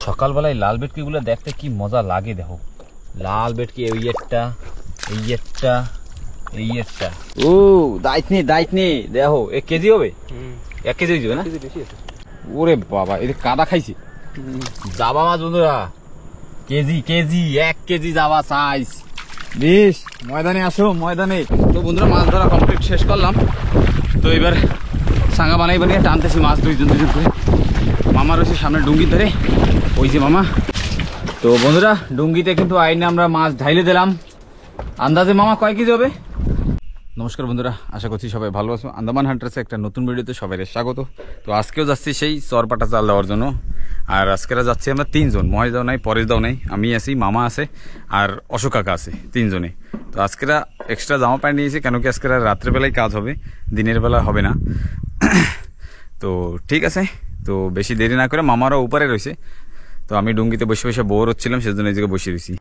সকালবেলায় লাল ভেটকিগুলো দেখতে কি মজা লাগে। দেখো লাল ভেটকি, এই একটা, এই একটা, এই একটা। ও দাইতনি দেখো 1 কেজি হবে, 1 কেজি হয়ে যাবে না? ওরে বাবা, এই কাদা খাইছি। জাবা মাছ বন্ধুরা, কেজি 1 কেজি জাবা সাইজ। বেশ ময়দানে আসো, ময়দানে। তো বন্ধুরা মাছ ধরা কমপ্লিট শেষ করলাম। তো এবার সাঙ্গা বানিয়ে টানতেছি মাছ দুইজন করে। মামা রয়েছে সামনে ডুঙ্গি ধরে, ওই যে মামা। তো বন্ধুরা ডুঙ্গিতে কিন্তু আইনে আমরা মাছ ঢাইলে দিলাম। আন্দাজে মামা কয় কেজি হবে? নমস্কার বন্ধুরা, আশা করছি সবাই ভালো আছো। আন্দামান হান্টার্সে একটা নতুন ভিডিওতে সবাই স্বাগত। তো আজকেও যাচ্ছি সেই চরপাটা জাল দেওয়ার জন্য। আর আজকেরা যাচ্ছি আমরা 3 জন, মহেশ দাও নাই, পরেশ দাও নাই, আমি আছি, মামা আছে আর অশোক কাকা আছে, 3 জনে। তো আজকেরা এক্সট্রা জামা প্যান্ট নিয়েছি, কেন কি আজকেরা রাত্রেবেলায় কাজ হবে, দিনের বেলা হবে না। তো ঠিক আছে, তো বেশি দেরি না করে মামারাও উপরে রয়েছে। তো আমি ডুঙ্গিতে বসে বসে বোর হচ্ছিলাম, সেজন্য এই জায়গায় বসে রয়েছি।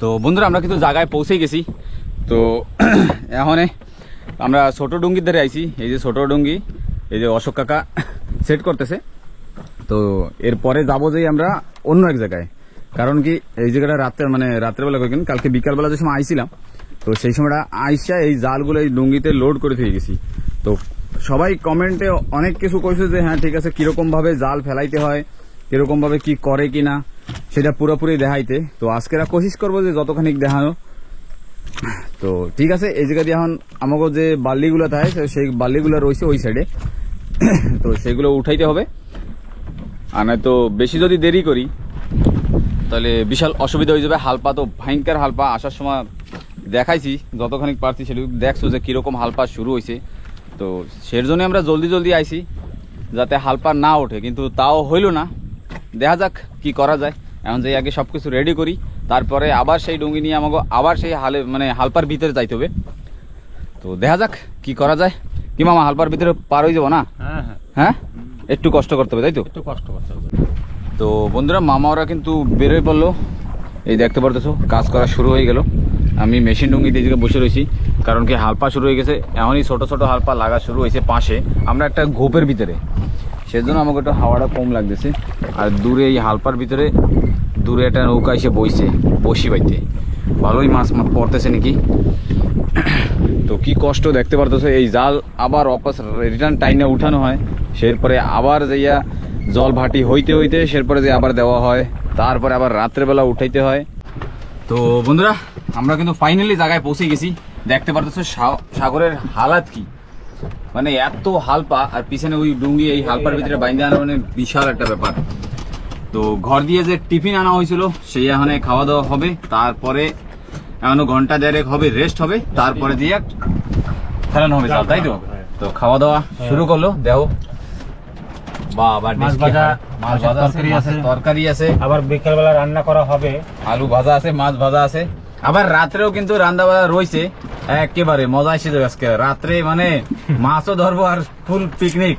তো বন্ধুরা আমরা কিন্তু জায়গায় পৌঁছে গেছি। তো এখন আমরা ছোট ডুঙ্গির ধারে আইছি। এই যে ছোট ডুঙ্গি, এই যে অশোক কাকা সেট করতেছে। তো এরপরে যাবো যে আমরা অন্য এক জায়গায়, কারণ কি এই জায়গাটা রাত্রেবেলা করে, কালকে বিকালবেলা যে সময় আইছিলাম, তো সেই সময়টা আইসা এই জালগুলো এই ডুঙ্গিতে লোড করে দিয়ে গেছি। তো সবাই কমেন্টে অনেক কিছু কইছে যে হ্যাঁ ঠিক আছে, কিরকম ভাবে জাল ফেলাইতে হয়, কিরকম ভাবে কি করে কিনা সেটা পুরোপুরি দেখাইতে। তো আজকেরা কোশিশ করবো যে যতখানি দেখানো। তো ঠিক আছে, এই জায়গা দিয়ে এখন আমাকে যে বাল্লিগুলো থাকে সেই বাল্লিগুলো রয়েছে ওই সাইডে, তো সেগুলো উঠাইতে হবে। আর নয়তো বেশি যদি দেরি করি তাহলে বিশাল অসুবিধা হয়ে যাবে। হালপা তো ভয়ঙ্কর হালপা, আসার সময় দেখাইছি যতখানি পারছি, সেটা দেখছো যে কিরকম হালপা শুরু হয়েছে। তো সের জন্য আমরা জলদি আইছি যাতে হালপা না ওঠে, কিন্তু তাও হইল না। দেখা যাক কি করা যায়। এখন যে আগে সবকিছু রেডি করি, তারপরে আবার সেই ডুঙ্গি নিয়ে আমাকে আবার সেই হালপার ভিতরে যাইতে হবে। তো দেখা যাক কি করা যায়। কি মামা, হালপার ভিতরে পার হয়ে যাবো না? হ্যাঁ একটু কষ্ট করতে হবে, তাই তো? একটু কষ্ট করতে হবে। তো বন্ধুরা মামা ওরা কিন্তু বেরোয় পড়লো, এই দেখতে পারতেছো কাজ করা শুরু হয়ে গেল। আমি মেশিন ডুঙ্গি দিয়ে বসে রয়েছি, কারণ কি হালপা শুরু হয়ে গেছে। এমনই ছোট ছোট হালপা লাগা শুরু হয়েছে পাশে। আমরা একটা গোপের ভিতরে, সেজন্য আমাকে একটু হাওয়াটা কম লাগতেছে। আর দূরে এই হালপার ভিতরে দূরে একটা নৌকা এসে বসি বাইতে ভালোই মাছ পড়তেছে নাকি। তো কি কষ্ট দেখতে পারতেছে। এই জাল আবার অপাস রিটার্ন টাইনে উঠানো হয়, সেরপরে আবার যাইয়া জল ভাটি হইতে সেরপরে যে আবার দেওয়া হয়, তারপরে আবার রাত্রেবেলা উঠাইতে হয়। তো বন্ধুরা আমরা কিন্তু ফাইনালি জায়গায় পৌঁছে গেছি। দেখতে পারতেছো সাগরের হালাত কি, মানে এত হালপা, আর পিছনে ওই ডুঙ্গি এই হালপার ভিতরে বাইন্দে আনা মানে বিশাল একটা ব্যাপার। তো ঘর দিয়ে যে টিফিন আনা হয়েছিল সেই এখানে খাওয়া দাওয়া হবে, তারপরে এখনো ঘন্টা 1.5 হবে, রেস্ট হবে, তারপরে দিয়ে ফেলানো হবে জাল, তাই তো? তো খাওয়া দাওয়া শুরু করলো। দেখো তরকারি আছে, আবার বিকেলবেলা রান্না করা হবে, আলু ভাজা আছে, মাছ ভাজা আছে, আবার রাত্রেও কিন্তু রান্না বান্না রয়েছে। একেবারে মজা এসে যাবে আজকে রাত্রে, মানে মাছও ধরবো আর ফুল পিকনিক।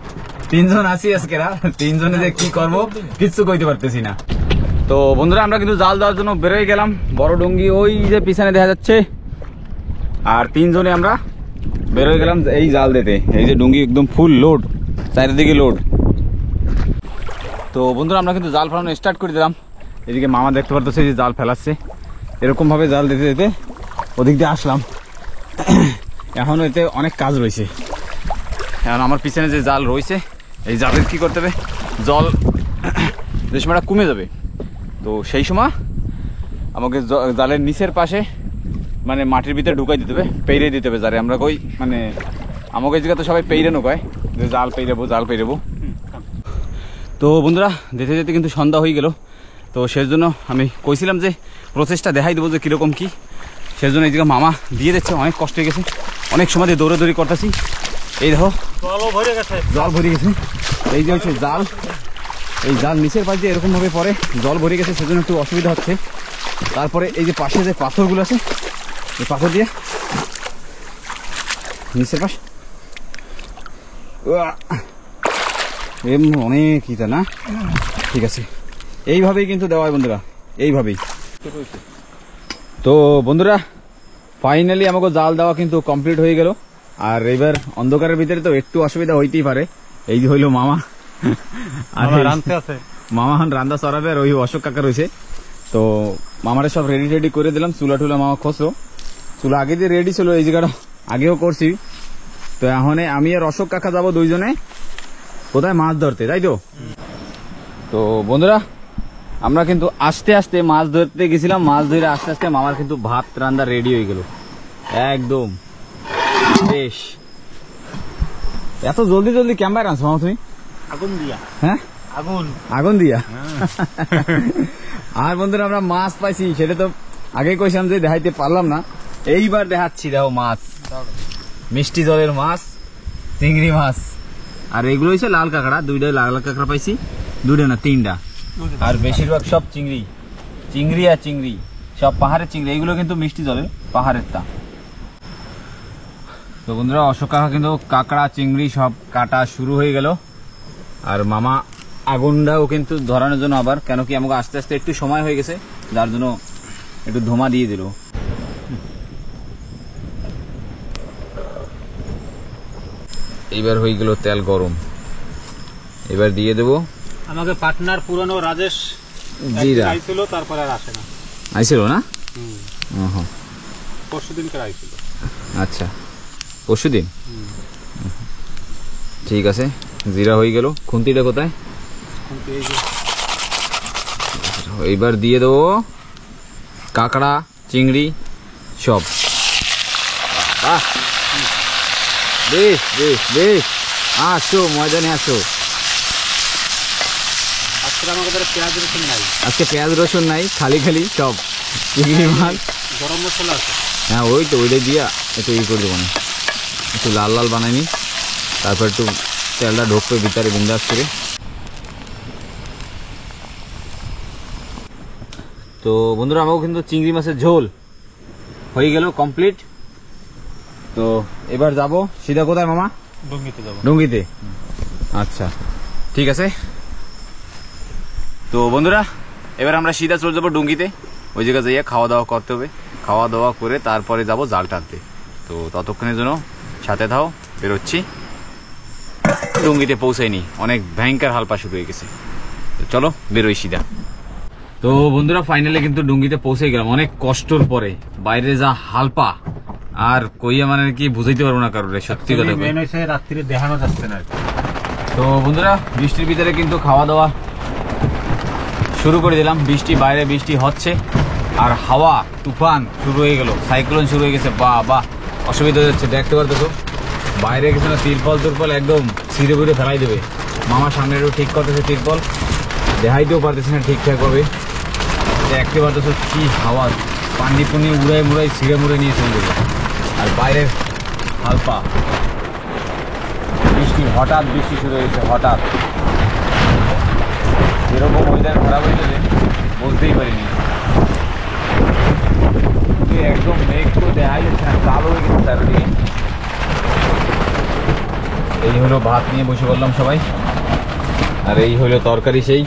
3 জন আছি আজকে, 3 জনে যে কি করবো কিচ্ছু কইতে পারতেছি না। তো বন্ধুরা আমরা কিন্তু জাল দেওয়ার জন্য বেরোয় গেলাম। বড় ডুঙ্গি ওই যে পিছনে দেখা যাচ্ছে, আর 3 জনে আমরা বেরোয় গেলাম এই জাল দিতে। এই যে ডুঙ্গি একদম ফুল লোড, চারিদিকে লোড। তো বন্ধুরা আমরা কিন্তু জাল ফেলানো স্টার্ট করে দিলাম। এদিকে মামা দেখতে পারতেছে যে জাল ফেলাচ্ছে, এরকম ভাবে জাল দিতে ওদিক দিয়ে আসলাম। এখনো এতে অনেক কাজ রয়েছে। এখন আমার পিছনে যে জাল রয়েছে, এই জালের কি করতে হবে, জল যে সময়টা কমে যাবে, তো সেই সময় আমাকে জালের নিচের পাশে মানে মাটির ভিতরে ঢুকাই দিতে হবে, পেরে দিতে হবে, যারে আমরা কই মানে আমাকে এই জায়গা তো সবাই পেইরানো কয় যে জাল পেইরাবো। তো বন্ধুরা যেতে যেতে কিন্তু সন্ধ্যা হয়ে গেল। তো সেজন্য আমি কইছিলাম যে প্রসেসটা দেখাই দেবো যে কীরকম কী। সেজন্য এই জায়গা মামা দিয়ে দিচ্ছে, অনেক কষ্ট হয়ে গেছে, অনেক সময় দিয়ে দৌড়াদৌড়ি করতেছি। এই দেখো জল ভরে গেছে, এই যে হচ্ছে জাল, এই জাল নিচের পাশ দিয়ে এরকমভাবে পরে জল ভরে গেছে, সেজন্য একটু অসুবিধা হচ্ছে। তারপরে এই যে পাশে যে পাথরগুলো আছে, এই পাথর দিয়ে নিচের পাশ অনেক ইটা না, ঠিক আছে। এইভাবেই কিন্তু দেওয়া হয় বন্ধুরা, এইভাবেই। তো বন্ধুরা ফাইনালি আমাকে জাল দেওয়া কিন্তু কমপ্লিট হয়ে গেল। আর এবার অন্ধকারের ভিতরে তো একটু অসুবিধা হইতেই পারে। এই যে হইলো মামা, আর মামা রান্দা চড়াবে, আর ওই অশোক কাকা রয়েছে। তো মামারে সব রেডি করে দিলাম, চুলা টুলা মামা খসলো, চুলা আগে দিয়ে রেডি ছিল, এই জায়গাটা আগেও করছি। তো এখন আমি আর অশোক কাকা যাবো দুইজনে কোথায় মাছ ধরতে, তাই তো। তো বন্ধুরা আমরা কিন্তু আস্তে আস্তে মাছ ধরতে গেছিলাম, মাছ ধরে আস্তে আস্তে মামার কিন্তু ভাত রান্না রেডি হয়ে গেল একদম বেশ। এত জলদি জলদি ক্যামেরা আনছো মামা তুমি? আগুন দিয়া। হ্যাঁ আগুন দিয়া। আর বন্ধুরা আমরা মাছ পাইছি, সেটা তো আগে কইছিলাম যে দেখাইতে পারলাম না, এইবার দেখাচ্ছি। দেখো মাছ, মিষ্টি জলের মাছ, চিংড়ি মাছ। আর এগুলো হচ্ছে লাল কাঁকড়া, দুইটা লাল কাঁকড়া পাইছি, দুইটা না তিনটা। আর বেশিরভাগ সব চিংড়ি আর চিংড়ি, সব পাহাড়ের চিংড়ি। এগুলো কিন্তু মিষ্টি জলের পাহাড়ের তা। তো বন্ধুরা অশোক কাকা কিন্তু কাঁকড়া চিংড়ি সব কাটা শুরু হয়ে গেল। আর মামা আগুনটাও কিন্তু ধরানোর জন্য আবার, কেন কি আমাকে আস্তে আস্তে একটু সময় হয়ে গেছে, যার জন্য একটু ধোঁয়া দিয়ে দিল। এইবার হয়ে গেল তেল গরম, এবার দিয়ে দেবো। আমাকে পার্টনার পুরনো রাজেশ জিরা আইছিল, তারপরে আর আসে না। আইছিল না? পরশুদিনকে আইছিল। আচ্ছা পরশুদিন, ঠিক আছে। জিরা হয়ে গেল, খুন্তিটা কোথায়? এইবার দিয়ে দেবো কাঁকড়া চিংড়ি সব। বেশ বেশ বেশ, আসো ময়দানে আসো। আজকে পেঁয়াজ রসুন নাই, খালি খালি সব চিংড়ি মাছ, গরম মশলা আছে। হ্যাঁ ওই তো, ওইটাই দিয়া একটু ই করে দেবো না, একটু লাল লাল বানাইনি, তারপর একটু তেলটা ঢোকবে ভিতরে বিন্দাস করে। তো বন্ধুরা আমাকে কিন্তু চিংড়ি মাছের ঝোল হয়ে গেল কমপ্লিট। তো এবার যাব সিধা কোথায় মামা? ডুঙ্গিতে যাব। ডুঙ্গিতে, আচ্ছা ঠিক আছে। তো বন্ধুরা এবার আমরা সিধা চলে যাবো ডুঙ্গিতে, ওই জায়গায় যাইয়া খাওয়া দাওয়া করতে হবে, খাওয়া দাওয়া করে তারপরে যাব জাল টানতে। তো ততক্ষণের জন্য সাথে থাও, বেরোচ্ছি। ডুঙ্গিতে পৌঁছায়নি, অনেক ভয়ঙ্কর হালপা শুরু হয়ে গেছে, তো চলো বেরোই সিধা। তো বন্ধুরা ফাইনালি কিন্তু ডুঙ্গিতে পৌঁছে গেলাম, অনেক কষ্টর পরে। বাইরে যা হালপা, আর কইয়া মানে কি বুঝাইতে পারবো না কারোর, সত্যি কথা। রাত্রিরে দেখানো যাচ্ছে না। তো বন্ধুরা বৃষ্টির ভিতরে কিন্তু খাওয়া দাওয়া শুরু করে দিলাম। বৃষ্টি, বাইরে বৃষ্টি হচ্ছে, আর হাওয়া তুফান শুরু হয়ে গেল, সাইক্লোন শুরু হয়ে গেছে। বাহ অসুবিধা হয়ে যাচ্ছে, দেখতে পারতেছো বাইরে কিছু না, তিরপল একদম ছিঁড়ে বুড়ে ফেলাই দেবে। মামা সামনে একটু ঠিক করতেছে, তিরপল দেখাইতেও পারতেছে না ঠিকঠাক ভাবে, দেখতে পারতেছো কি হাওয়া, পানি পুনি উড়াই ছিঁড়ে মুড়ে নিয়ে চলে যাবে। আর বাইরের হালপা বৃষ্টি, হঠাৎ বৃষ্টি শুরু হয়েছে, হঠাৎ এরকম ওয়েদার খারাপ হয়ে যাবে বুঝতেই পারিনি। একদম মেঘ তো দেখাই যাচ্ছে না, কালো হয়ে গেছে চারিদিকে। এই হলো ভাত নিয়ে বসে বললাম সবাই, আর এই হলো তরকারি সেই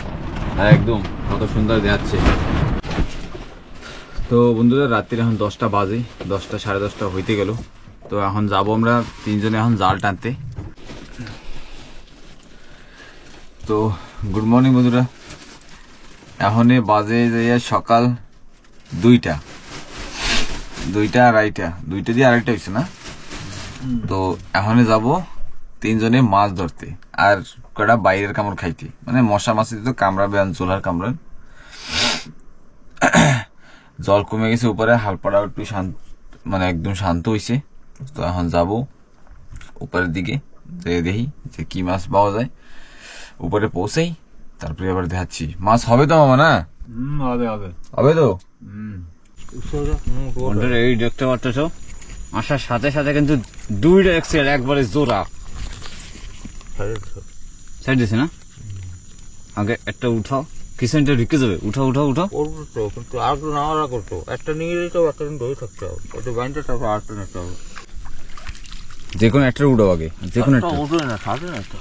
একদম কত সুন্দর দেখাচ্ছে। তো বন্ধুরা রাত্রির এখন 10টা বাজে, 10টা সাড়ে 10টা হইতে গেল। তো এখন যাবো আমরা তিনজনে এখন জাল টানতে। তো গুড মর্নিং বন্ধুরা, এখন বাজে যাইয়া সকাল 2টা 2:30, 2টা দিয়ে আড়াইটা হয়েছে না। তো এখন যাব তিনজনে মাছ ধরতে, আর কটা বাইরের কামড় খাইতে, মানে মশা মাছি তো কামড়াবে, চোলার কামড়ান। জল কমে গেছে উপরে, হালপাড়া একটু শান্ত, মানে একদম শান্ত হয়েছে। তো এখন যাব উপরের দিকে দেখি যে কি মাছ পাওয়া যায়, উপরে পৌঁছেই তারপরে আবার দেখাচ্ছি। মাছ হবে তো মামা? না হবে হবে হবে তো। বন্ধুরা এই দেখতে পাচ্ছ, আসার সাথে সাথে কিন্তু দুইটা এক্সেল একবারে জোড়া সাইড দিছে না। আগে একটা উঠাও, কিচেনটা ঢুকে যাবে। উঠাও উঠাও উঠাও। করবো তো, কিন্তু আর একটু নাড়াড়া করতো, একটা নিয়ে যেতে হবে, একটা দিন ধরে থাকতে হবে, একটু বাইনটা তারপর আরেকটা নিতে হবে। যে কোনো একটা উঠাও আগে, যে কোনো একটা। উঠবে না, থাকে না তো।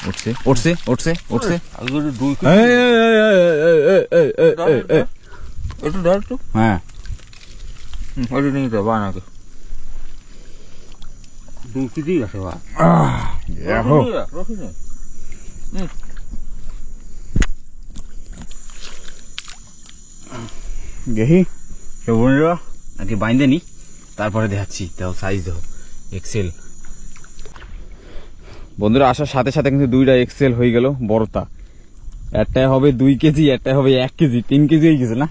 উঠছে উঠছে উঠছে উঠছে। আগে যদি দুই একটু ধর একটু, হ্যাঁ ওইটা নিয়ে যেতে হবে নাকি 2 কেজি আছে বা দেখো রসি নে। দেখি বন্ধুরা নাকি বাইন্দে নি, তারপরে দেখাচ্ছি। দেখো সাইজ দেখো, এক্সেল। বন্ধুরা আসার সাথে সাথে কিন্তু দুইটা এক্সেল হয়ে গেল বড়টা। একটাই হবে 2 কেজি, একটাই হবে 1 কেজি। 3 কেজি হয়ে গেছে না?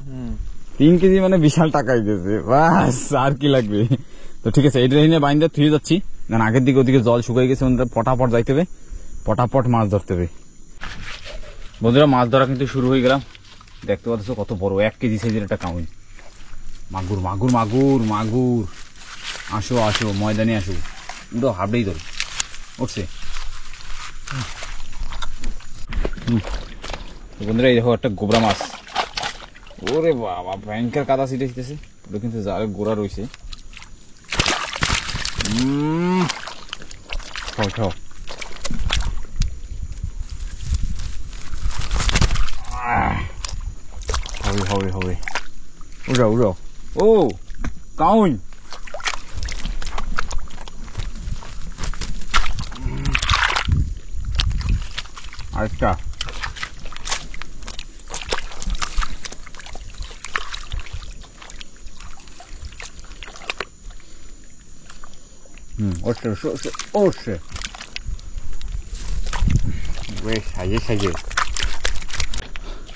3 কেজি মানে বিশাল টাকা হয়ে গেছে। বাস আর কি লাগবে। তো ঠিক আছে, এটা নিয়ে বাইন্দা থুয়ে যাচ্ছি, কারণ আগের দিকে ওদিকে জল শুকিয়ে গেছে। বন্ধুরা পটাপট যাইতে হবে, পটাপট মাছ ধরতে হবে। বন্ধুরা মাছ ধরা কিন্তু শুরু হয়ে গেলাম। দেখতে পাচ্ছ কত বড় 1 কেজি সাইজের একটা কাউন। মাগুর মাগুর মাগুর মাগুর। আসো আসো, ময়দানে আসো। উঠো, হাবড়েই ধরো। উঠছে। বন্ধুরা এই দেখো একটা গোবরা মাছ। ওরে বাবা, ভয়ঙ্কর কাদা ছিটে ছিটেছে। ওটা কিন্তু জালে গোড়া রয়েছে। খাও খাও। হবে হবে হবে। উড়াও উড়াও। ও কাউন। আরেকটা। ওঠে ওঠে। বেশ সাইজে সাইজে।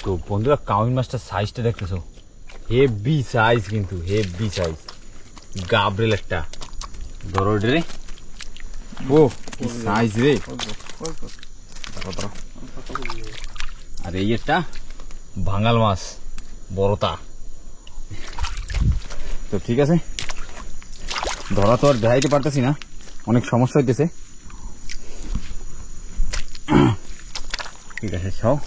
তো বন্ধুরা কাউন মাছটার সাইজটা দেখতেছো, হেভি সাইজ, কিন্তু হেভি সাইজ। গাবরেল একটা। ধরো রে। ও কি সাইজ রে। আর এই একটা ভাঙাল মাছ, বড়তা। তো ঠিক আছে, ধরা তো আর দেখাইতে পারতেছি না, অনেক সমস্যা হইতেছে। ঠিক আছে সব।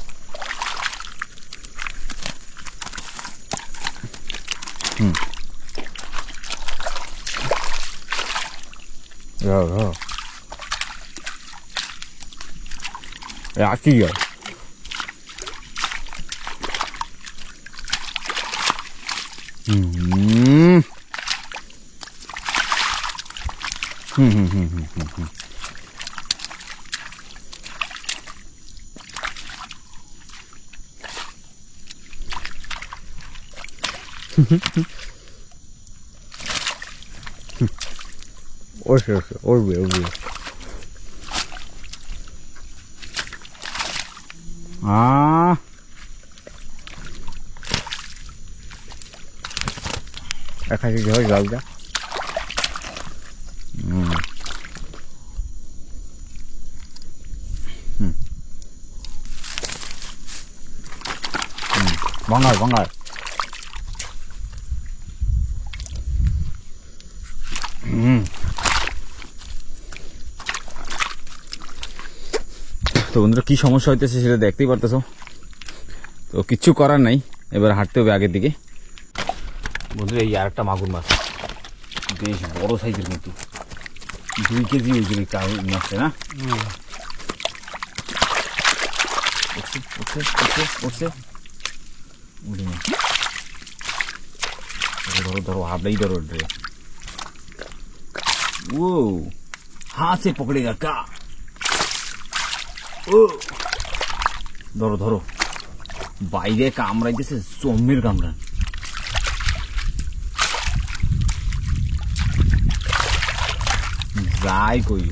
রাখি গেল। ওরবে দেখা যাচ্ছে হয় গালটা। ভাঙায় ভাঙায়। তো বন্ধুরা কি সমস্যা হইতেছে সেটা দেখতেই পারতেছো। তো কিচ্ছু করার নাই, এবার হাঁটতে হবে আগের দিকে। বন্ধুরা এই আর একটা মাগুর মাছ, বেশ বড় সাইজের, কিন্তু 2 কেজি হয়েছিল মাছটা না। উঠছে উঠছে উঠছে উঠছে। উঠে না, ধরো ধরো, হাবড়াই ধরো রে। ও हाथ से पकड़ेगा क्या? ও ধরো ধরো। বাইরে কামড়াইতেছে, জম্মের কামড়া। যাই কই,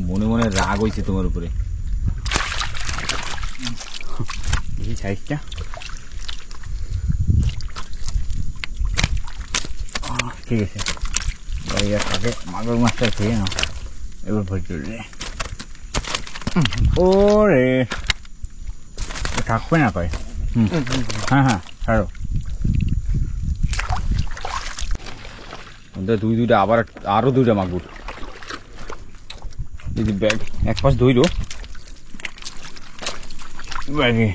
মনে মনে রাগ হয়েছে তোমার উপরে। এই সাইজটা ঠিক আছে, আগে মাগুর মাছটা খেয়ে নাও, এবার ভয় চলবে। ও রে থাকবে না কয়। হ্যাঁ হ্যাঁ ছাড়ো। দুইটা আবার আরো 2টা মাগুর। এই যে ব্যাগ এক পাশ ধইল ব্যাগে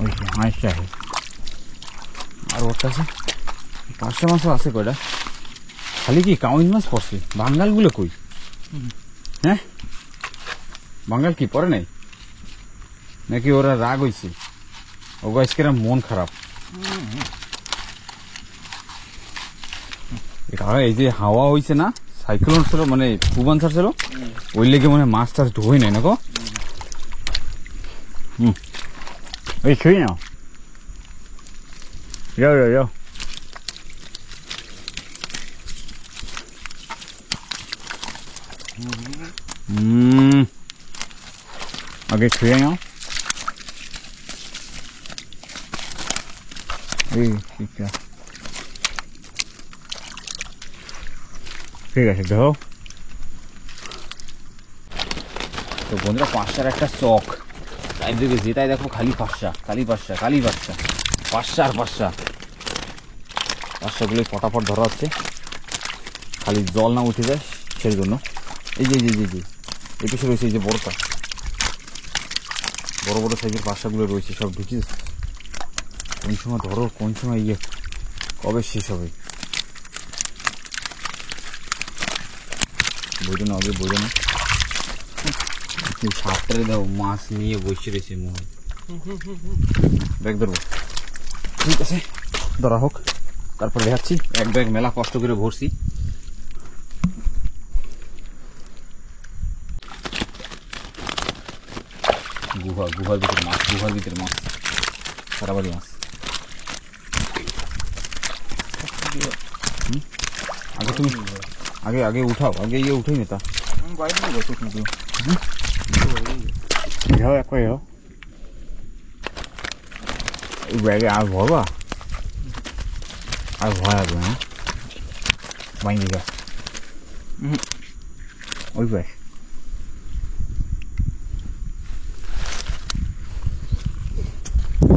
ওই মাছটা আছে। আর ওর কাছে 5টা মাছও আছে কয়টা। খালি কি কাউন মাছ পড়ছে, বাঙ্গালগুলো কই? হ্যাঁ বাঙ্গাল কি পরে নাই নাকি ওরা রাগ হইছে? ওগো আজকে মন খারাপ। এই যে হাওয়া হইছে না, সাইক্লোন ছিল মানে তুফান ছিল, ওই লেগে মনে হয় মাছ টাছ ঢোই নাই না গো। ওই ছুঁই নাও, যাও যাও যাও। আগে ছুঁয়ে নাও। এই ঠিক আছে ঠিক আছে দেখো। তো বন্ধুরা 5টার একটা চক তাই দিকে যেটাই দেখো খালি 5টা খালি 5টা খালি 5টা 5টা আর 5টা 5টাগুলোই ফটাফট ধরা হচ্ছে, খালি জল না উঠে যায় সেই জন্য। এই যে এই পিছনে রয়েছে এই যে বড়টা, বড় বড় সাইজের 5টাগুলো রয়েছে, সব ঢুকে যাচ্ছে। কোন সময় ধরো কোন সময় কবে শেষ হবে বোঝো না, আগে বোঝো না। সাপটারে দাও, মাছ নিয়ে বসে রয়েছে মনে। ব্যাগ ধরবো, ঠিক আছে ধরা হোক, তারপর দেখাচ্ছি। এক ব্যাগ মেলা কষ্ট করে ভরছি। গুহার ভিতরে মাছ সারাবাড়ি মাছ। আগে তুমি আগে উঠাও, আগে উঠেই না তা যাও এক যাও। এই ব্যাগে আর ভরবা, আর ভয় আসবে না বাইরে যা। ওই ব্যাগ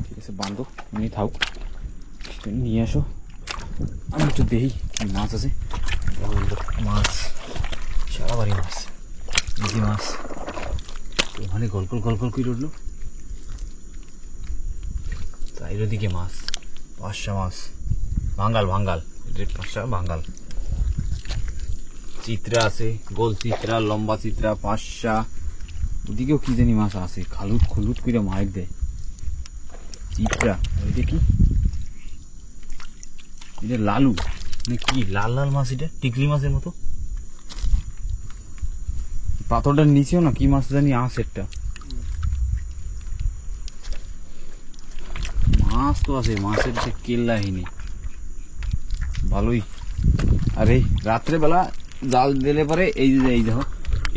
ঠিক আছে বান্ধব, তুমি থাক, তুমি নিয়ে আসো, আমি একটু দেখি মাছ আছে। মাছ সারা বাড়ি মাছ, ইজি মাছ। ওখানে গলগল করে উঠলো, চাইর দিকে মাছ, 5টা মাছ ভাঙ্গাল 5টা ভাঙ্গাল। চিত্রা আছে, গোল চিত্রা, লম্বা চিত্রা 5টা। ওদিকেও কি জানি মাছ আছে, খুলুত করে মাইক দেয় চিত্রা। ওইটা কি, এটা লালু মানে কি লাল মাছ, এটা টিকলি মাছের মতো। পাথরটার নিচেও না কি মাছ জানি আছে একটা। মাছ তো আছে, মাছের যে কেল্লা হয়নি ভালোই। আর এই রাত্রেবেলা জাল দিলে পরে এই দেখো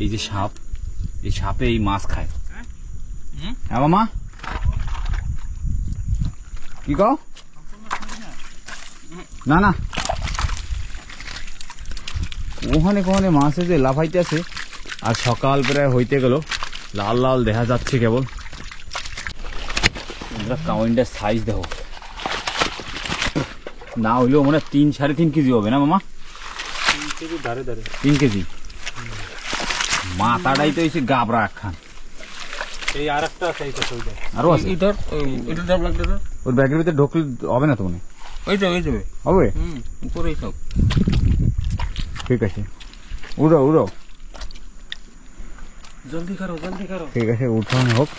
এই যে সাপ, এই সাপে এই মাছ খায়। হ্যাঁ মামা কি কও? না ওখানে মাছে যে লাফাইতে আছে। আর সকাল প্রায় হইতে গেল, লাল দেখা যাচ্ছে কেবল। কাউন্টার সাইজ দেখো, না হইলেও মনে 3-3.5 কেজি হবে না মামা? 3 কেজি। মাথাটাই তো হয়েছে গাবরা একখান। আরো আছে ওর ব্যাগের ভিতরে ঢুকলে হবে না তো মনে হবে। উপরেই থাক। ঠিক আছে উড়ো জলদি করো। ঠিক আছে উঠানো হোক।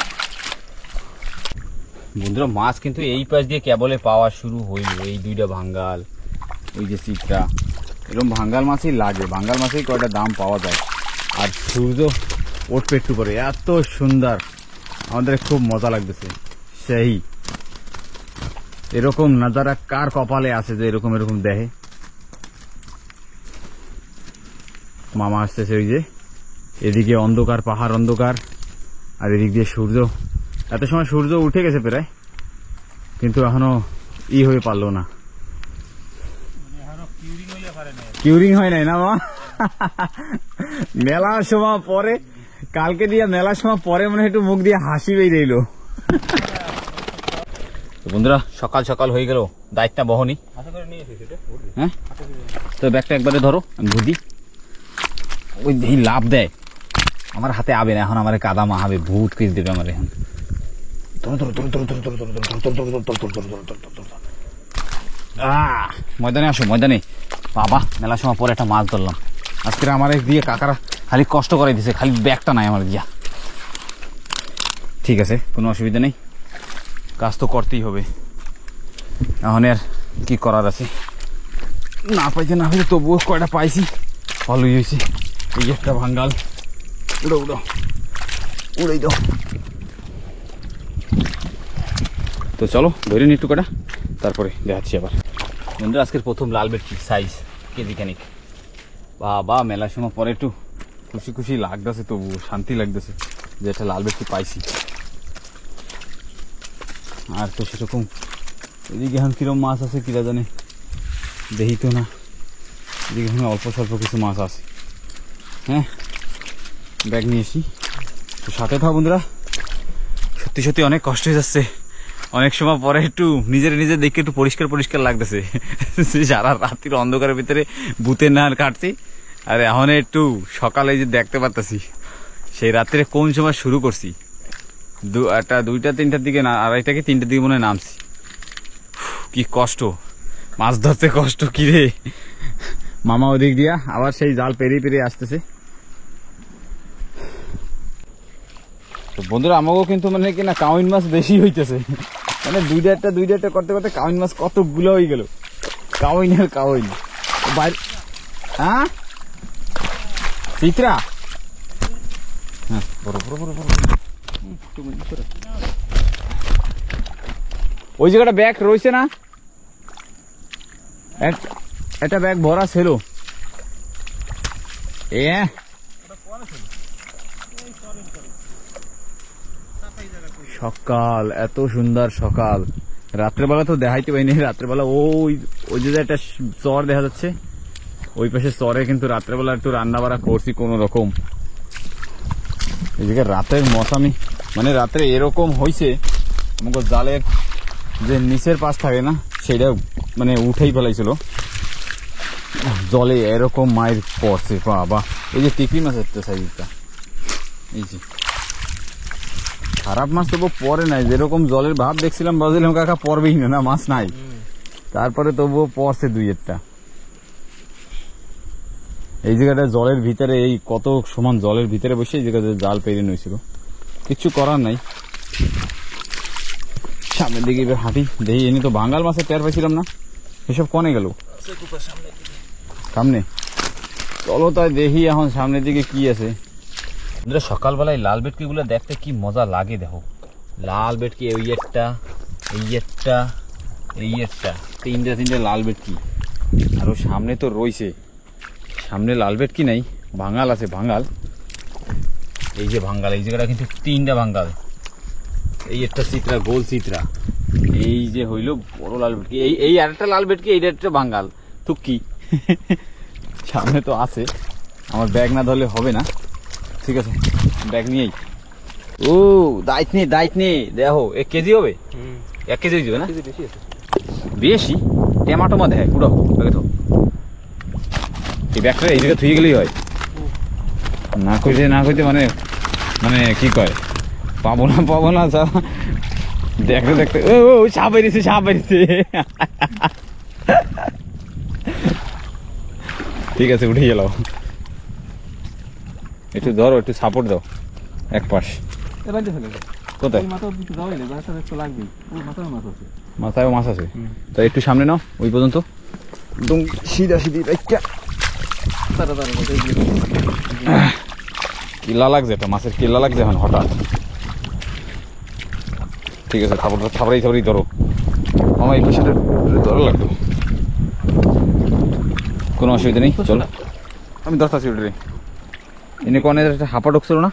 বন্ধুরা মাছ কিন্তু এই পাশ দিয়ে কেবলে পাওয়া শুরু হইল। এই 2টা ভাঙ্গাল, ওই যে চিত্রা, এরকম ভাঙ্গাল মাছই লাগে। ভাঙ্গাল মাছেই কয়টা দাম পাওয়া যায়। আর সূর্য উঠবে একটু পরে, এত সুন্দর, আমাদের খুব মজা লাগতেছে। সেই এরকম নাজারা কার কপালে আছে যে এরকম দেখে? মামা আসতেছে, ওই যে এদিকে অন্ধকার, পাহাড় অন্ধকার, আর এদিক দিয়ে সূর্য। এত সময় সূর্য উঠে গেছে প্রায়, কিন্তু এখনো ই হয়ে পারলো না, কিউরিং হয় নাই না মা? মেলার সময় পরে, কালকে দিয়ে মেলার সময় পরে মনে হয় একটু মুখ দিয়ে হাসি বেরিয়ে এলো। বন্ধুরা সকাল সকাল হয়ে গেল, দায়িত্ব বহনি। হ্যাঁ তো ব্যাগটা একবারে ধরো, আমি বুঝি ওই লাভ দেয় আমার হাতে আবে না এখন, আমার কাদা মাহাবে, ভূত কিস দেবে আমার এখন। ময়দানে আসো, ময়দানে। বাবা মেলার সময় পরে একটা মাছ ধরলাম আজকে। আমার দিয়ে কাকারা খালি কষ্ট করে দিছে, খালি ব্যাগটা নাই আমার দিয়া। ঠিক আছে, কোনো অসুবিধা নেই, কাজ তো করতেই হবে। এখন আর কি করার আছে, না পাইতে না হয়েছে তবুও কয়টা পাইছি, ভালোই হয়েছে। এই একটা ভাঙ্গাল, উড়ো উড়ো উড়াই দাও। তো চলো ধরে নি টুকাটা, তারপরে দেখাচ্ছি আবার। বন্ধুরা আজকের প্রথম লাল ভেটকি সাইজ কেজি খানিক। বাবা মেলার সময় পরে একটু খুশি খুশি লাগতেছে, তবু শান্তি লাগতেছে যে একটা লাল ভেটকি পাইছি। আর তো সেরকম এদিকে এখন কিরম মাছ আছে কিরা জানে, দেখি তো না। এদিকে এখন অল্প স্বল্প কিছু মাছ আছে। হ্যাঁ ব্যাগ নিয়ে এসি, তো সাথে থাকো বন্ধুরা। সত্যি সত্যি অনেক কষ্ট হয়ে যাচ্ছে, অনেক সময় পরে একটু নিজের দেখে একটু পরিষ্কার পরিষ্কার লাগতেছে। সারা রাত্রির অন্ধকারের ভিতরে ভূতের নাল কাটছি, আর এখন একটু সকালে যে দেখতে পারতেছি। সেই রাত্রে কোন সময় শুরু করছি, দুইটা তিনটার দিকে না, আড়াইটা কি তিনটার দিকে মনে হয় নামছি। কি কষ্ট, মাছ ধরতে কষ্ট কি রে। মামা ওদিক দিয়া আবার সেই জাল পেরিয়ে পেরিয়ে আসতেছে। তো বন্ধুরা আমাকেও কিন্তু মানে কি না কাউইন মাছ বেশি হইতেছে, মানে দুইটা একটা করতে করতে কাউইন মাছ কতগুলো হয়ে গেল। কাউইন আর কাউইন বাইরে। হ্যাঁ চিত্রা, হ্যাঁ বড় বড় বড় বড়। ওই জায়গাটা ব্যাগ রয়েছে না, একটা ব্যাগ ভরা ছিল। এ সকাল, এত সুন্দর সকাল। রাত্রেবেলা তো দেখাইতে পাইনি, রাত্রেবেলা ওই যে একটা চর দেখা যাচ্ছে, ওই পাশে চরে কিন্তু রাত্রেবেলা একটু রান্না বাড়া করছি কোন রকম। এদিকে রাতের মশামি, মানে রাত্রে এরকম হয়েছে আমাকে জালের যে নিচের পাশ থাকে না, সেটা মানে উঠেই ফেলাইছিল জলে, এরকম মায়ের পড়ছে। বাবা এই যে টিকলি মাছ একটা সাইজটা, এই যে খারাপ মাছ তবু পরে নাই, যেরকম জলের ভাব দেখছিলাম ভাবছিলাম কাকা পড়বেই না, মাছ নাই। তারপরে তবুও পড়ছে দুই একটা। এই জায়গাটা জলের ভিতরে, এই কত সমান জলের ভিতরে বসে এই জায়গাতে জাল পেরিয়ে নিয়েছিল, কিচ্ছু করার নাই। সামনের দিকে এবার হাঁটি দেখি, এনে তো বাঙ্গাল মাছের টের পাইছিলাম না, এসব কনে গেল সামনে। চলো তাই দেখি এখন সামনের দিকে কি আছে। সকালবেলায় লাল ভেটকি গুলো দেখতে কি মজা লাগে, দেখো লাল ভেটকি, এই একটা তিনটা লাল ভেটকি। আরো সামনে তো রয়েছে, সামনে লাল ভেটকি নাই, ভাঙাল আছে, ভাঙাল। এই যে ভাঙ্গাল, এই জায়গাটা কিন্তু তিনটা ভাঙ্গাল। এই একটা চিত্রা, গোল চিত্রা, এই যে হইলো বড় লাল ভেটকি, এই আরেকটা লাল ভেটকি, এইটা একটা ভাঙ্গাল থুকি। সামনে তো আছে, আমার ব্যাগ না ধরলে হবে না। ঠিক আছে ব্যাগ নিয়েই। ও দায়িত্ব নেই দেখো, 1 কেজি হবে, 1 কেজি হয়ে যাবে না, বেশি টমাটো দেয় পুরো ব্যাগে। তো এই ব্যাগটা এই জায়গায় থুয়ে গেলেই হয়, না কইতে মানে মানে কি কয় পাবো না দেখতে ও সাপ বেরিয়েছে। ঠিক আছে উঠে গেল, একটু ধরো, একটু সাপোর্ট দাও এক পাশ। কোথায় মাথায় মাছ আছে, তাই একটু সামনে নাও, ওই পর্যন্ত একদম সিধা কিল্লা লাগছে, একটা মাছের কিল্লা লাগছে এখন হঠাৎ। ঠিক আছে থাপড়াই ধরো, আমার এই পেশাটা ধরো লাগতো, কোনো অসুবিধা নেই। চলো আমি দশটা সিউটে এনে কনে একটা হাঁপা ঢুকছিল না,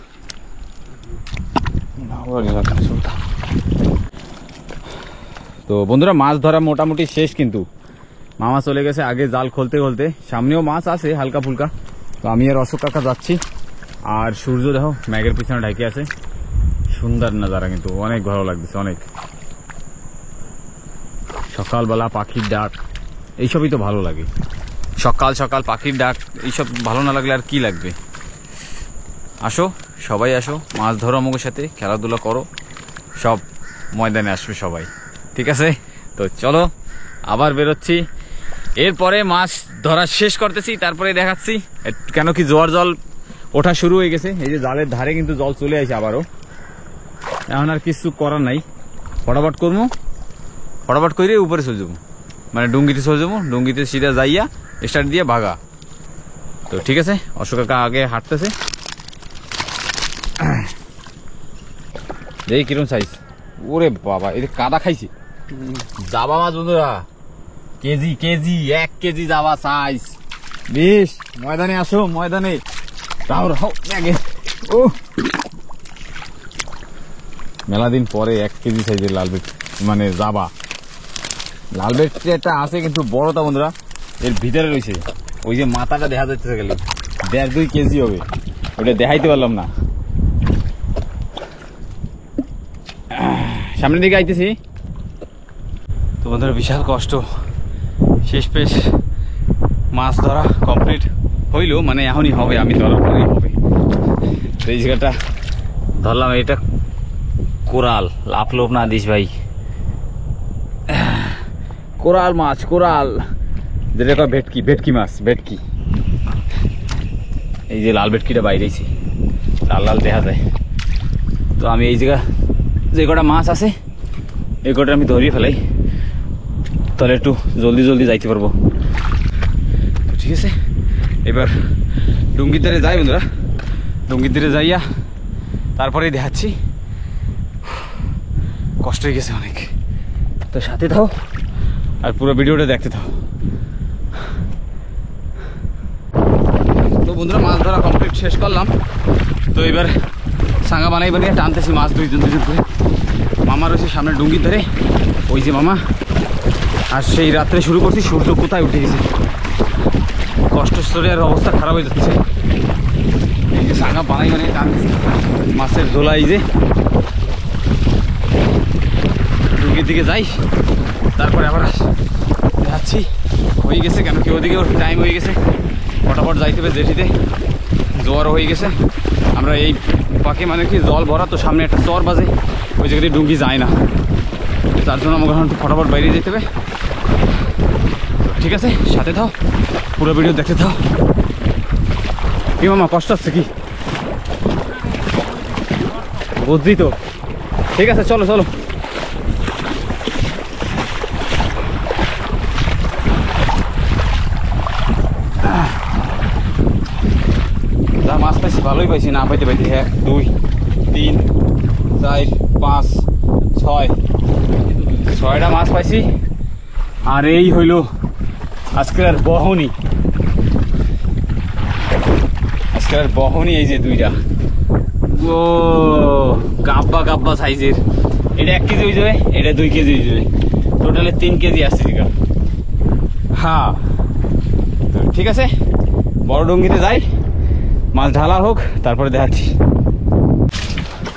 তো বন্ধুরা মাছ ধরা মোটামুটি শেষ, কিন্তু মামা চলে গেছে আগে জাল খুলতে খুলতে। সামনেও মাছ আছে হালকা ফুলকা। তো আমি আর অশোক কাকা যাচ্ছি। আর সূর্য দেখো মেঘের পিছনে ঢাকে আছে, সুন্দর নাজারা, কিন্তু অনেক ভালো লাগতেছে অনেক। সকালবেলা পাখির ডাক এইসবই তো ভালো লাগে। সকাল সকাল পাখির ডাক এইসব ভালো না লাগলে আর কি লাগবে। আসো সবাই আসো, মাছ ধরো আমাদের সাথে, খেলাধুলা করো, সব ময়দানে আসবে সবাই, ঠিক আছে? তো চলো আবার বেরোচ্ছি, এরপরে মাছ ধরা শেষ করতেছি, তারপরে দেখাচ্ছি। কেন কি জোয়ার জল ওঠা শুরু হয়ে গেছে, এই যে জালের ধারে কিন্তু জল চলে আসে আবারও। এখন আর কিছু করার নাই, ফটাফট করবো, ফটাফট করে উপরে চলে যাবো, মানে ডুঙ্গিতে চলে যাবো, ডুঙ্গিতে সিধা যাইয়া স্টার্ট দিয়ে ভাগা। তো ঠিক আছে, অশোক কাকা আগে হাঁটতেছে, দেখি কিরম সাইজ। ওরে বাবা, এটা কাদা খাইছে জাবা মাছ বন্ধুরা, কেজি কেজি 1 কেজি জাবা সাইজ। বেশ ময়দানে আসো, ময়দানে রাও রাও ব্যাগে। ও মেলা দিন পরে 1 কেজি সাইজের লালবেট, মানে জাবা। লালবেট একটা আছে কিন্তু বড়টা বন্ধুরা, এর ভিতরে রয়েছে, ওই যে মাথাটা দেখা যাচ্ছে গেলে 1.5-2 কেজি হবে, ওটা দেখাইতে পারলাম না। সামনের দিকে আইতেছি। তো বন্ধুরা বিশাল কষ্ট, শেষ পেশ মাছ ধরা কমপ্লিট হইল, মানে এখনই হবে, আমি ধরার পরেই হবে। তো এই জায়গাটা ধরলাম, এটা কোরাল, লাভ লোভ না দিস ভাই, কোরাল মাছ, কোরাল যেটা কয় ভেটকি, ভেটকি মাছ, ভেটকি। এই যে লাল ভেটকিটা বাইরেছি, লাল লাল দেখা যায়। তো আমি এই জায়গা যে কটা মাছ আছে এই কটা আমি ধরিয়ে ফেলাই, তাহলে একটু জলদি জলদি যাইতে পারবো। তো ঠিক আছে, এবার ডুঙ্গির ধারে যাই বন্ধুরা, ডুঙ্গির ধারে যাইয়া তারপরেই দেখাচ্ছি। কষ্ট হয়ে গেছে অনেক, তো সাথে থাও আর পুরো ভিডিওটা দেখতে থাও। তো বন্ধুরা মাছ ধরা কমপ্লিট শেষ করলাম। তো এবার সাঙ্গা বানাই বানিয়ে টানতেছি মাছ, দুইজন দুইজন করে। মামা রয়েছে সামনে ডুঙ্গির ধরে, ওই যে মামা। আর সেই রাত্রে শুরু করছি, সূর্য কোথায় উঠে গেছে, কষ্টস্থলের অবস্থা খারাপ হয়ে যাচ্ছে। এই যে সাঙ্গা বানাই বানিয়ে টানতেছি, মাছের ঝোলা। এই যে ডুঙ্গির দিকে যাই, তারপরে আবার যাচ্ছি। হয়ে গেছে কেন কি ওদিকে টাইম হয়ে গেছে, ফটাফট যাইতে হবে জেঠিতে, জোয়ারও হয়ে গেছে। আমরা এই পাখি মানে কি জল ভরা, তো সামনে একটা চর বাজে, ওই জায়গাতে ডুঙ্গি যায় না, তার জন্য আমাকে এখন ফটাফট বাইরে যেতে হবে। ঠিক আছে, সাথে থাও, পুরো ভিডিও দেখতে থাও। কি মামা কষ্ট হচ্ছে কি? বুঝলি তো, ঠিক আছে চলো চলো। যা মাছ পাইছি ভালোই পাইছি, না পাইতে পাইছি 1 2 3 4 5 6 6টা মাছ পাইছি। আর এই হইল আজকের বহনি, আজকের বহনি। এই যে 2টা, ও গাব্বা গাব্বা সাইজের। এটা 1 কেজি হয়ে যাবে, এটা 2 কেজি হয়ে যাবে, টোটালে 3 কেজি আসছে। হ্যাঁ ঠিক আছে, বড় ডুঙ্গিতে যাই, মাছ ঢালা হোক, তারপরে দেখাচ্ছি।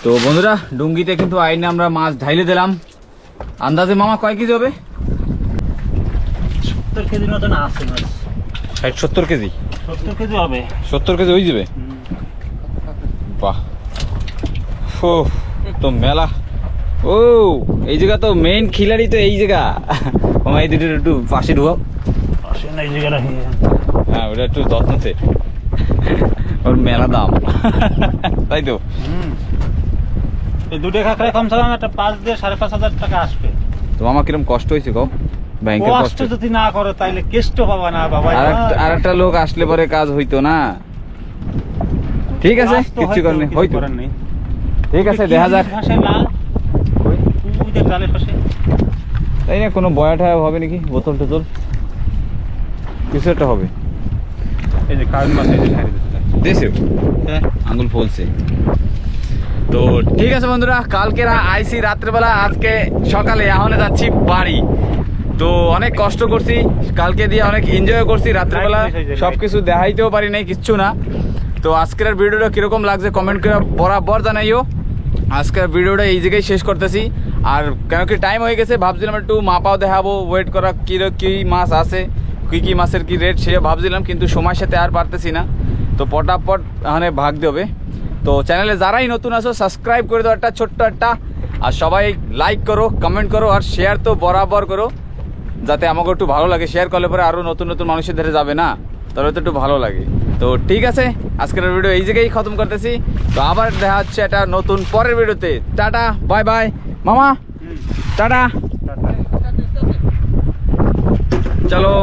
তো বন্ধুরা ডুঙ্গিতে কিন্তু আইনে আমরা মাছ ঢাইলে দিলাম। আন্দাজে মামা কয় কেজি হবে? 70 কেজির মতন আছে মাছ। 60-70 কেজি? 70 কেজি হবে। 70 কেজি হয়ে যাবে? বাহ, ও তো মেলা। ও এই জায়গা তো মেইন খিলাড়ি, তো এই জায়গা। মামা এই দুটো একটু পাশে ঢুকাও। এই জায়গাটা হ্যাঁ ওটা একটু যত্নতে, ওর মেলা দাম, তাই তো? এই দুটো কাঁকড়ায় কমসে কম একটা 5 দিয়ে 5,500 টাকা আসবে। তো মামা কিরম কষ্ট হয়েছে গো? ব্যাংকের কষ্ট যদি না করো তাইলে কেষ্ট পাবা না বাবা। আর একটা লোক আসলে পরে কাজ হইতো না। ঠিক আছে, কিছু করার নেই, হয়তো ঠিক আছে, দেখা যাক। তাই না, কোনো বয়াটা হবে নাকি, বোতল টোতল কিছু একটা হবে। এই যে কারণ মাছ দিয়েছে, আঙ্গুল ফলছে। তো ঠিক আছে বন্ধুরা, কালকে আইসি রাত্রেবেলা, আজকে সকালে এখন যাচ্ছি বাড়ি। তো অনেক কষ্ট করছি কালকে দিয়ে, অনেক এনজয় করছি রাত্রেবেলা, সবকিছু দেখাইতেও পারি নাই, কিচ্ছু না। তো আজকের ভিডিওটা কিরকম লাগছে কমেন্ট করে বরাবর জানাইও। আজকের ভিডিওটা এই জায়গায় শেষ করতেছি। আর কেন কি টাইম হয়ে গেছে, ভাবছিলাম একটু মাপাও দেখাবো, ওয়েট করা কি মাছ আছে, কি মাছের কি রেট সে ভাবছিলাম, কিন্তু সময়ের সাথে আর পারতেছি না। তো পটাপট এখানে ভাগ দেবে। তো চ্যানেলে যারাই নতুন আছো সাবস্ক্রাইব করে দাও একটা ছোট্ট একটা, আর সবাই লাইক করো, কমেন্ট করো, আর শেয়ার তো বরাবর করো, যাতে আমাকে একটু ভালো লাগে। শেয়ার করলে পরে আরও নতুন নতুন মানুষের ধারে যাবে না, তাহলে তো একটু ভালো লাগে। তো ঠিক আছে, আজকের ভিডিও এই জায়গায় খতম করতেছি। তো আবার দেখা হচ্ছে একটা নতুন পরের ভিডিওতে। টাটা, বাই বাই মামা, টাটা, চলো।